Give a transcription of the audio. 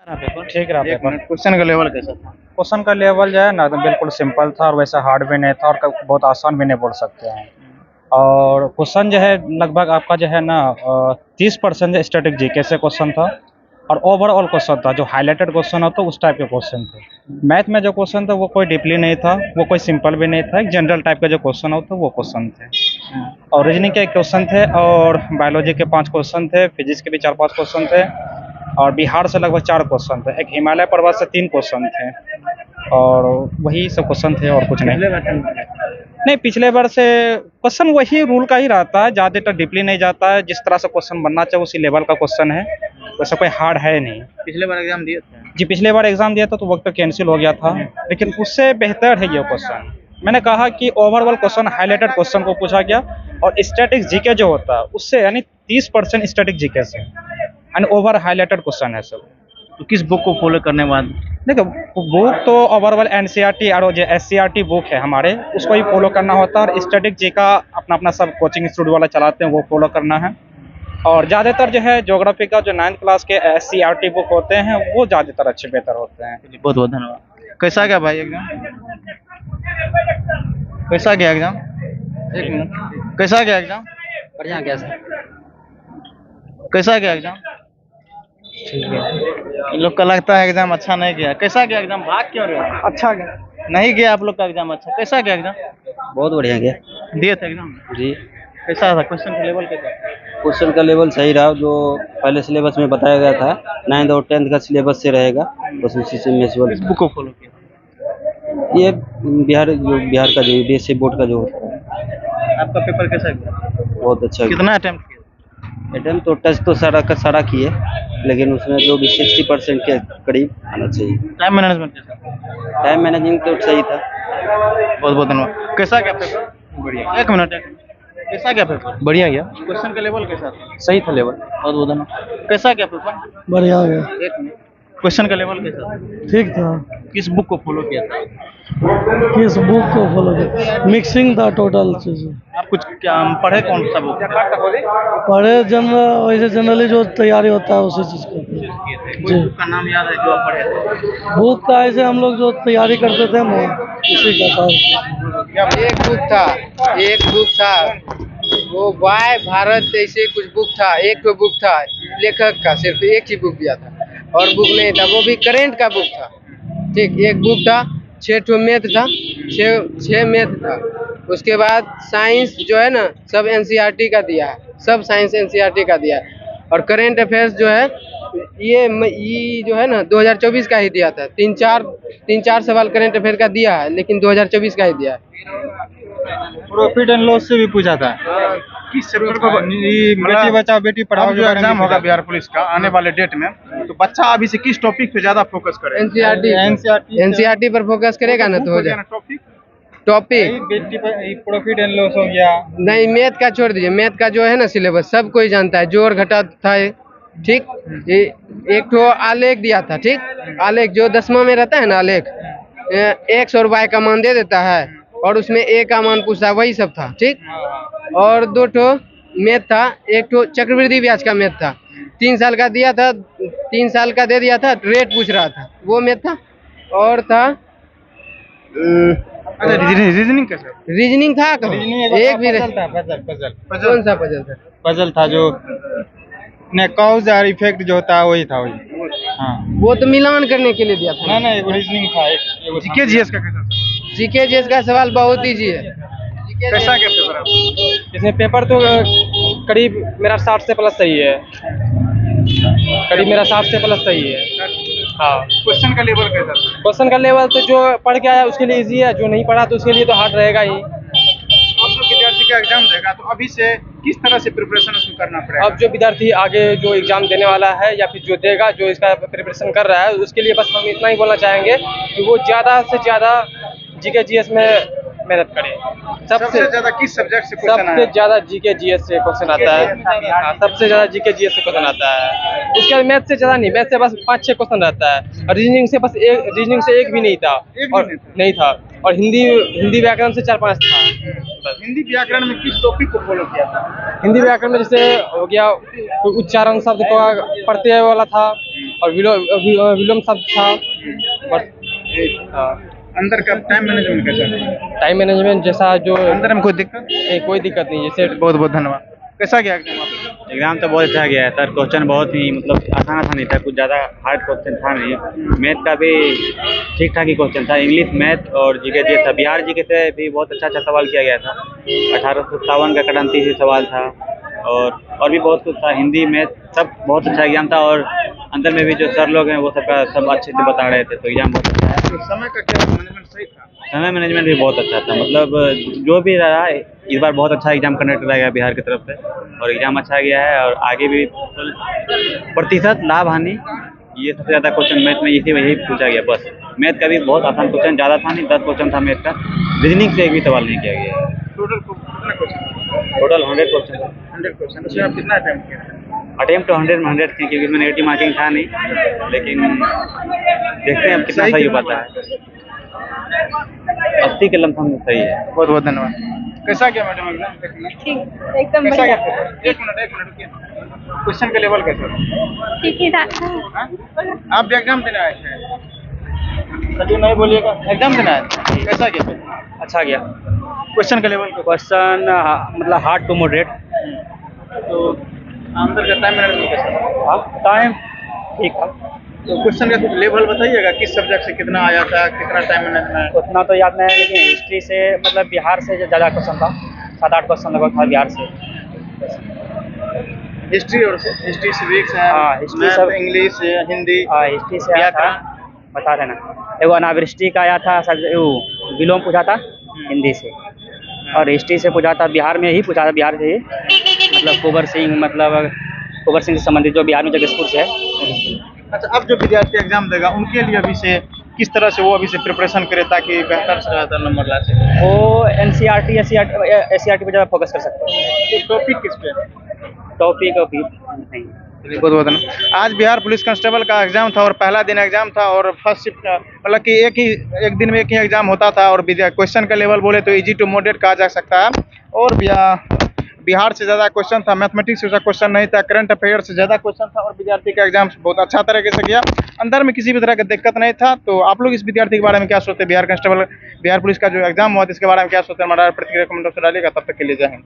रहा पेपर। ठीक रहा एक पेपर। मिनट, क्वेश्चन का लेवल कैसा था? क्वेश्चन का लेवल जो है ना तो बिल्कुल सिंपल था और वैसा हार्ड भी नहीं था और बहुत आसान भी नहीं बोल सकते हैं। और क्वेश्चन जो है लगभग आपका जो है ना 30% स्टैटिक जीके से क्वेश्चन था और ओवरऑल क्वेश्चन था जो हाईलाइटेड क्वेश्चन होता है उस टाइप के क्वेश्चन थे। मैथ में जो क्वेश्चन था वो कोई डीपली नहीं था, वो कोई सिंपल भी नहीं था, एक जनरल टाइप का जो क्वेश्चन होता है वो क्वेश्चन थे। और रीजनिंग के क्वेश्चन थे और बायोलॉजी के 5 क्वेश्चन थे, फिजिक्स के भी 4-5 क्वेश्चन थे और बिहार से लगभग 4 क्वेश्चन थे, एक हिमालय पर्वत से 3 क्वेश्चन थे और वही सब क्वेश्चन थे और कुछ नहीं। पिछले अटेम्प्ट में नहीं, पिछले बार से क्वेश्चन वही रूल का ही रहता है, ज़्यादातर डीपली नहीं जाता है, जिस तरह से क्वेश्चन बनना चाहिए उसी लेवल का क्वेश्चन है, वैसा कोई हार्ड है नहीं। पिछले बार एग्जाम दिए थे? जी, पिछले बार एग्ज़ाम दिया था तो वक्त पे कैंसिल हो गया था, लेकिन उससे बेहतर है ये क्वेश्चन। मैंने कहा कि ओवरऑल क्वेश्चन हाईलाइटेड क्वेश्चन को पूछा गया और स्टैटिक जीके जो होता है उससे यानी 30% स्टैटिक जीके से यानी ओवर हाईलाइटेड क्वेश्चन है सब। तो किस बुक को फॉलो करने के बाद? देखो, बुक तो ओवरऑल एनसीईआरटी और जो एससीईआरटी बुक है हमारे उसको ही फॉलो करना होता है और स्टैटिक जी का अपना अपना सब कोचिंग इंस्टीट्यूट वाला चलाते हैं वो फॉलो करना है। और ज़्यादातर जो है ज्योग्राफी का जो 9th क्लास के एससीईआरटी बुक होते हैं वो ज़्यादातर अच्छे बेहतर होते हैं। चलिए, बहुत बहुत धन्यवाद। कैसा गया भाई एग्जाम? कैसा गया एग्जाम? एक मिनट, कैसा गया एग्जाम? बढ़िया गया सर। कैसा गया एग्जाम? ठीक है। इन लोग का लगता है एग्जाम अच्छा नहीं गया। कैसा गया एग्जाम? भाग क्यों रहे हो? अच्छा गया। नहीं गया आप लोग का एग्जाम अच्छा। कैसा गया एग्जाम? बहुत बढ़िया गया। दिए थे एग्जाम? जी। कैसा था? क्वेश्चन का लेवल कैसा था? क्वेश्चन का लेवल सही रहा, जो पहले सिलेबस में बताया गया था 9th और 10th का सिलेबस से रहेगा, बस उसी से किस मैच। बुक को फॉलो किया? ये बिहार का जो बीएससी बोर्ड का जो होता है। आपका पेपर कैसा गया? बहुत अच्छा गया। कितना अटेम्प्ट किया? अटेम्प्ट तो टच तो सारा का सारा किए, लेकिन उसमें जो भी 60% के करीब आना चाहिए। टाइम मैनेजमेंट कैसा? टाइम मैनेजिंग तो सही था। बहुत बहुत धन्यवाद। कैसा गया पेपर? बढ़िया। एक मिनट, कैसा गया पेपर? बढ़िया गया। क्वेश्चन का लेवल कैसा था? सही था लेवल। बहुत बहुत धन्यवाद। कैसा गया पेपर? बढ़िया गया। एक मिनट, क्वेश्चन का लेवल कैसा था? ठीक था। किस बुक को फॉलो किया था? किस बुक को फॉलो किया? मिक्सिंग था टोटल चीज़ें। आप कुछ क्या पढ़े? कौन सा बुक पढ़े जनरल, वैसे जनरली जो तैयारी होता है उसी चीज़ का। किए थे? कोई बुक का नाम याद है जो आप पढ़े थे? बुक का ऐसे हम लोग जो तैयारी करते थे ना उसी का था। एक बुक था वो वाय भारत ऐसे कुछ बुक था, एक तो बुक था लेखक का, सिर्फ एक ही बुक दिया था और बुक नहीं था, वो भी करेंट का बुक था। ठीक, एक बुक था, 6 ठो मैथ था, 6 मैथ था। उसके बाद साइंस जो है ना सब एनसीईआरटी का दिया है, सब साइंस एनसीईआरटी का दिया है। और करेंट अफेयर्स जो है ये जो है ना 2024 का ही दिया था। 3-4 सवाल करेंट अफेयर का दिया है, लेकिन 2024 का ही दिया है। प्रॉफिट एंड लॉस से भी पूछा था। किस चैप्टर को? बेटी बचाओ बेटी पढ़ाओ अब जो एग्जाम होगा बिहार पुलिस का आने वाले डेट में, तो बच्चा अभी से किस टॉपिक पे ज्यादा फोकस करे? एनसीईआरटी पर फोकस करेगा ना तो हो जाए। टॉपिक बेटी प्रॉफिट एंड लॉस हो गया। नहीं, मैथ का छोड़ दीजिए, मैथ का जो है ना सिलेबस सब कोई जानता है, जोड़ घटा था। ठीक, एक तो आलेख दिया था। ठीक, आलेख जो 10वां में रहता है ना, आलेख एक्स और वाई का मान दे देता है और उसमें ए का मान पूछता है, वही सब था। ठीक, और 2 ठो मैथ था, एक ठो चक्रवृद्धि ब्याज का मैथ था, 3 साल का दिया था, 3 साल का दे दिया था, रेट पूछ रहा था, वो मैथ था। और था रीजनिंग कैसे? रीजनिंग था कहाँ? एक भी था कौन सा पजल था? पजल था जो ने कॉज और इफेक्ट जो होता है वही था वही। हाँ, वो तो मिलान करने के लिए दिया था। नहीं वो रीजनिंग था एक। जीके जीएस का कैसा था? जीके जीएस का सवाल बहुत ईजी है। कैसा गया पेपर आपका? इसमें पेपर तो करीब मेरा 60 से प्लस सही है, करीब मेरा 60 से प्लस सही है। हाँ। क्वेश्चन का लेवल कैसा था? क्वेश्चन का लेवल तो जो पढ़ के आया उसके लिए इजी है, जो नहीं पढ़ा तो उसके लिए तो हार्ड रहेगा ही। अब जो विद्यार्थी का एग्जाम देगा तो अभी से किस तरह से प्रिपरेशन उसको करना पड़ेगा? अब जो विद्यार्थी आगे जो एग्जाम देने वाला है या फिर जो देगा, जो इसका प्रिपरेशन कर रहा है, उसके लिए बस हम इतना ही बोलना चाहेंगे कि वो ज़्यादा से ज़्यादा जीके जीएस में मेहनत करें। सबसे ज्यादा किस सब्जेक्ट से क्वेश्चन आया? सबसे ज़्यादा जीके जीएस से क्वेश्चन आता है। हाँ, सबसे ज़्यादा जीके जीएस से क्वेश्चन आता है। उसके बाद मैथ से ज़्यादा नहीं, मैथ से बस 5-6 क्वेश्चन रहता है और रीजनिंग से बस एक, रीजनिंग से एक भी नहीं था। एक भी और नहीं था। और हिंदी व्याकरण से 4-5 था। बस हिंदी व्याकरण में किस टॉपिक को फॉलो किया था? हिंदी व्याकरण में जैसे हो गया कोई उच्चारण शब्द का प्रत्यय वाला था और विलोम शब्द था। अंदर का टाइम मैनेजमेंट कैसा है? टाइम मैनेजमेंट जैसा जो अंदर में कोई दिक्कत? नहीं, कोई दिक्कत नहीं। जैसे बहुत बहुत धन्यवाद। कैसा गया एग्जाम आपका? एग्ज़ाम तो बहुत अच्छा गया है सर। क्वेश्चन बहुत ही मतलब आसान नहीं था, कुछ ज़्यादा हार्ड क्वेश्चन था नहीं। मैथ का भी ठीक ठाक ही क्वेश्चन था। इंग्लिश, मैथ और जीके था। बिहार जीके से भी बहुत अच्छा सवाल किया गया था। 1857 का क्रांति से सवाल था और भी बहुत कुछ था। हिंदी, मैथ सब बहुत अच्छा एग्जाम था और अंदर में भी जो सर लोग हैं वो सब अच्छे से बता रहे थे, तो एग्जाम बहुत अच्छा है। तो समय का क्या मैनेजमेंट सही था? समय मैनेजमेंट भी बहुत अच्छा था। मतलब जो भी रहा इस बार बहुत अच्छा एग्जाम कंडक्ट किया गया बिहार की तरफ से और एग्जाम अच्छा गया है। और आगे भी प्रतिशत लाभ हानि ये सबसे ज़्यादा क्वेश्चन मैथ में यही पूछा गया। बस मैथ का भी बहुत आसान क्वेश्चन, ज़्यादा था नहीं, 10 क्वेश्चन था मैथ का। रीजनिंग से एक भी सवाल नहीं किया गया है। टोटल कितना क्वेश्चन? टोटल 100 क्वेश्चन था। 100 क्वेश्चन। उसमें आप कितना अटेम्प्ट किए? अटेम्प्ट तो 100 में 100 थी क्योंकि इसमें नेगेटिव मार्किंग था नहीं, लेकिन देखते हैं अब कितना सही हो पाता है। 80 के लमसम सही है। बहुत बहुत धन्यवाद। कैसा गया मैडम एग्जाम? ठीक, एकदम कैसा गया? बढ़िया। एक मिनट रुकिए। क्वेश्चन का लेवल कैसा था? ठीक ही था। हाँ? आप भी एग्जाम देने आए थे? कभी नहीं बोलिएगा। एग्जाम देने आए थे? कैसा गया? अच्छा गया। क्वेश्चन का लेवल क्वेश्चन मतलब हार्ड टू मॉडरेट। तो अंदर का टाइम मैनेजमेंट कैसा? हाँ, टाइम ठीक था। तो क्वेश्चन का कुछ लेवल बताइएगा, किस सब्जेक्ट से कितना आया था, कितना टाइम मैनेजमेंट? उतना तो याद नहीं है, लेकिन हिस्ट्री से मतलब बिहार से जो ज़्यादा क्वेश्चन था, 7-8 क्वेश्चन लगभग था बिहार से। हिस्ट्री और हिस्ट्री सिविक्स है। हाँ, हिस्ट्री मैथ, सब। इंग्लिश, हिंदी। हिस्ट्री से आया था, बता देना। एगो अनावृष्टि का आया था, विलोम पूछा था हिंदी से, और हिस्ट्री से पूछा था बिहार में ही पूछा था, बिहार से ही मतलब कुंवर सिंह से संबंधित जो बिहार में जगदीशपुर से है। अच्छा, अब जो विद्यार्थी एग्जाम देगा उनके लिए अभी से किस तरह से वो अभी से प्रिपरेशन करे ताकि बेहतर से बेहतर नंबर ला सके? वो NCERT SCERT पे ज़्यादा फोकस कर सकते हैं। तो टॉपिक किस पे? टॉपिक अभी नहीं। चलिए, बहुत बहुत धन्यवाद। आज बिहार पुलिस कांस्टेबल का एग्जाम था और पहला दिन एग्जाम था और फर्स्ट शिफ्ट मतलब कि एक दिन में एक ही एग्जाम होता था और क्वेश्चन का लेवल बोले तो इजी टू मॉडरेट कहा जा सकता है। और बिहार से ज़्यादा क्वेश्चन था, मैथमेटिक्स से क्वेश्चन नहीं था, करंट अफेयर से ज़्यादा क्वेश्चन था और विद्यार्थी का एग्जाम बहुत अच्छा तरीके से गया। अंदर में किसी भी तरह की दिक्कत नहीं था। तो आप लोग इस विद्यार्थी के बारे में क्या सोचते हैं? बिहार पुलिस का जो एग्जाम हुआ था इसके बारे में क्या सोचते हैं? हमारा प्रतिक्रिया कमेंट बॉक्स में डालिएगा। तब तक के लिए जय हिंद।